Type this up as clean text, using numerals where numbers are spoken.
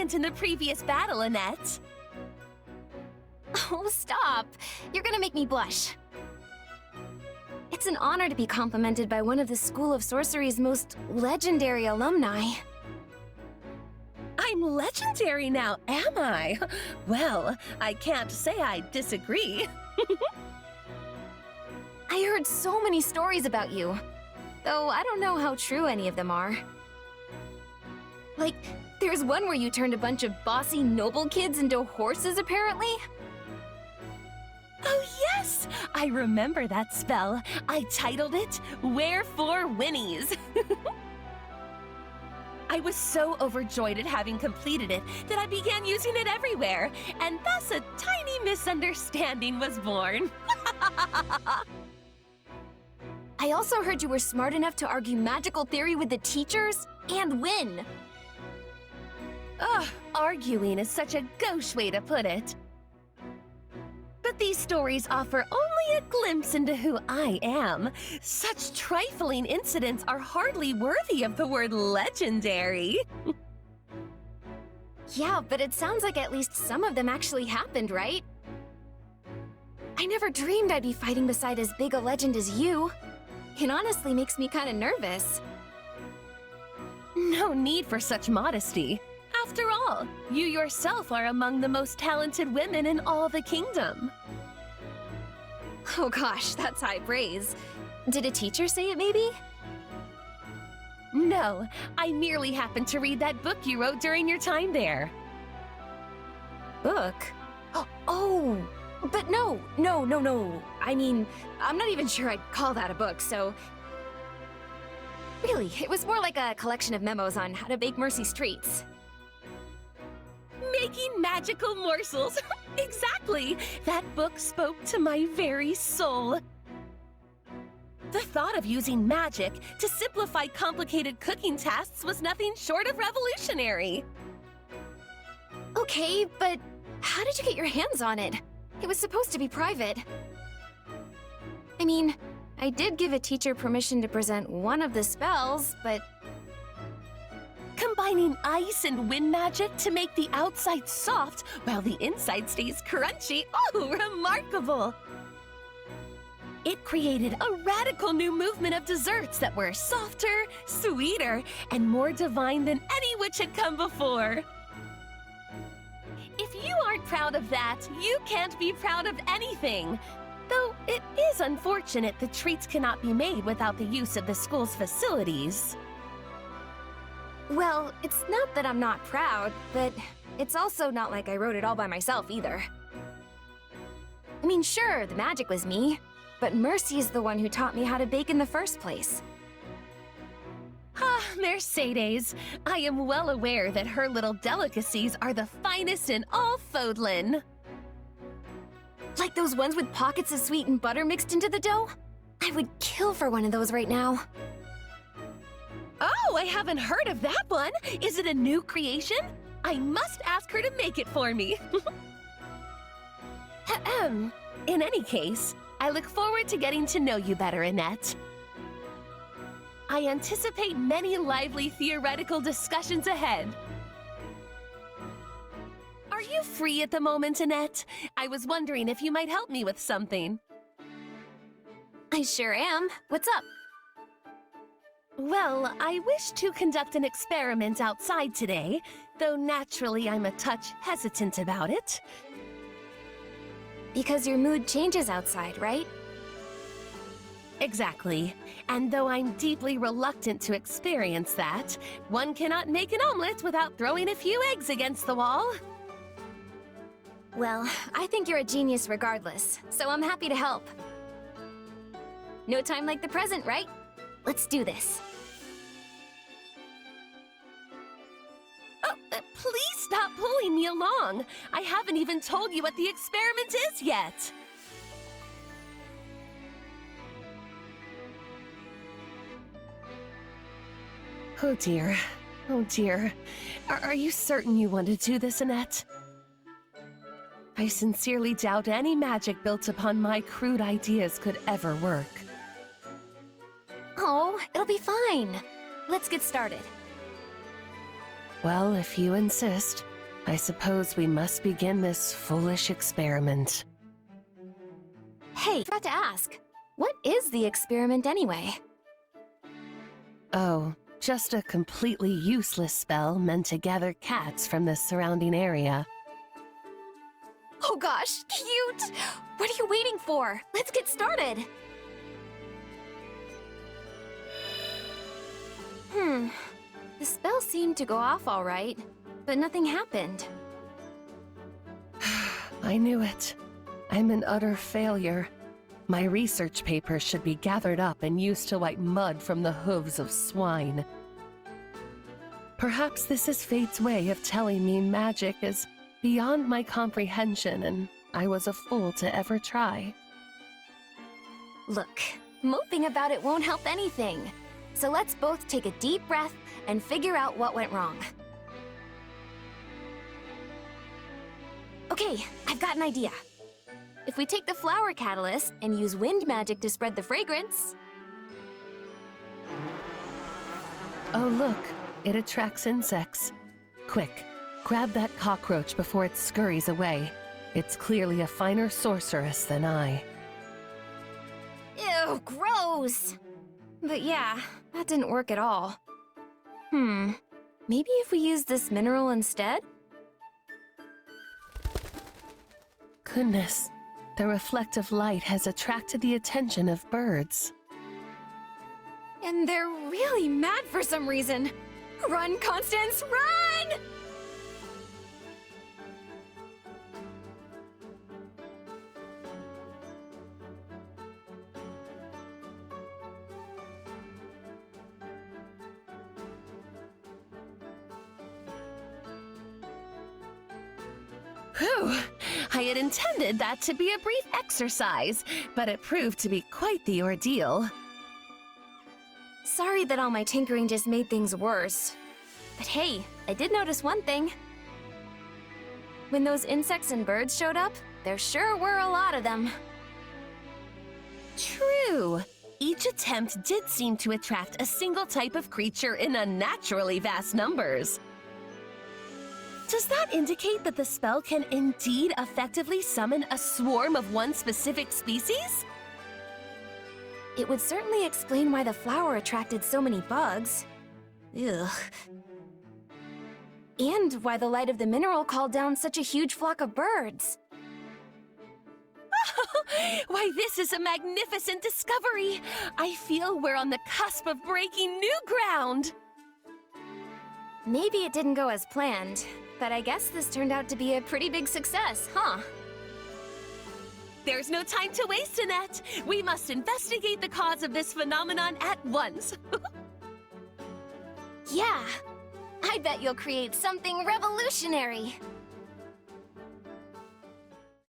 went in the previous battle, Annette. Oh, stop. You're gonna make me blush. It's an honor to be complimented by one of the School of Sorcery's most legendary alumni. I'm legendary now, am I? Well, I can't say I disagree. I heard so many stories about you, though I don't know how true any of them are. Like, there's one where you turned a bunch of bossy noble kids into horses, apparently? Oh yes! I remember that spell. I titled it, Wherefore Winnies. I was so overjoyed at having completed it that I began using it everywhere, and thus a tiny misunderstanding was born. I also heard you were smart enough to argue magical theory with the teachers and win. Ugh, arguing is such a gauche way to put it. But these stories offer only a glimpse into who I am. Such trifling incidents are hardly worthy of the word legendary. Yeah, but it sounds like at least some of them actually happened, right? I never dreamed I'd be fighting beside as big a legend as you. It honestly makes me kind of nervous. No need for such modesty. After all, you yourself are among the most talented women in all the kingdom. Oh gosh, that's high praise. Did a teacher say it, maybe? No, I merely happened to read that book you wrote during your time there. Book? Oh, but no. I mean, I'm not even sure I'd call that a book, so... Really, it was more like a collection of memos on how to bake Mercy's treats. Making magical morsels! Exactly! That book spoke to my very soul. The thought of using magic to simplify complicated cooking tasks was nothing short of revolutionary. Okay, but how did you get your hands on it? It was supposed to be private. I mean, I did give a teacher permission to present one of the spells, but... Combining ice and wind magic to make the outside soft while the inside stays crunchy. Oh, remarkable! It created a radical new movement of desserts that were softer, sweeter, and more divine than any which had come before. If you aren't proud of that, you can't be proud of anything. Though it is unfortunate the treats cannot be made without the use of the school's facilities. Well, it's not that I'm not proud, but it's also not like I wrote it all by myself either. I mean, sure, the magic was me, but Mercy is the one who taught me how to bake in the first place. Ah, Mercedes, I am well aware that her little delicacies are the finest in all Fodlan. Like those ones with pockets of sweetened butter mixed into the dough? I would kill for one of those right now. Oh, I haven't heard of that one! Is it a new creation? I must ask her to make it for me. Ahem. In any case, I look forward to getting to know you better, Annette. I anticipate many lively theoretical discussions ahead. Are you free at the moment, Annette? I was wondering if you might help me with something. I sure am. What's up? Well, I wish to conduct an experiment outside today, though naturally I'm a touch hesitant about it. Because your mood changes outside, right? Exactly. And though I'm deeply reluctant to experience that, one cannot make an omelet without throwing a few eggs against the wall. Well, I think you're a genius regardless, so I'm happy to help. No time like the present, right? Let's do this. Oh, please stop pulling me along. I haven't even told you what the experiment is yet. Oh dear. Oh dear. Are you certain you want to do this, Annette? I sincerely doubt any magic built upon my crude ideas could ever work. Oh, it'll be fine. Let's get started. Well, if you insist. I suppose we must begin this foolish experiment. Hey, I forgot to ask. What is the experiment anyway? Oh, just a completely useless spell meant to gather cats from the surrounding area. Oh gosh, cute! What are you waiting for? Let's get started! The spell seemed to go off all right, but nothing happened. I knew it. I'm an utter failure. My research papers should be gathered up and used to wipe mud from the hooves of swine. Perhaps this is fate's way of telling me magic is beyond my comprehension and I was a fool to ever try. Look, moping about it won't help anything. So let's both take a deep breath and figure out what went wrong. Okay, I've got an idea. If we take the flower catalyst and use wind magic to spread the fragrance... Oh look, it attracts insects. Quick, grab that cockroach before it scurries away. It's clearly a finer sorceress than I. Ew, gross! But yeah, that didn't work at all. Maybe if we use this mineral instead? Goodness, the reflective light has attracted the attention of birds. And they're really mad for some reason. Run, Constance, run! Whew! I had intended that to be a brief exercise, but it proved to be quite the ordeal. Sorry that all my tinkering just made things worse. But hey, I did notice one thing. When those insects and birds showed up, there sure were a lot of them. True. Each attempt did seem to attract a single type of creature in unnaturally vast numbers. Does that indicate that the spell can indeed effectively summon a swarm of one specific species? It would certainly explain why the flower attracted so many bugs. Ugh. And why the light of the mineral called down such a huge flock of birds. Why, this is a magnificent discovery! I feel we're on the cusp of breaking new ground! Maybe it didn't go as planned, but I guess this turned out to be a pretty big success, huh? There's no time to waste, Annette! We must investigate the cause of this phenomenon at once! Yeah! I bet you'll create something revolutionary!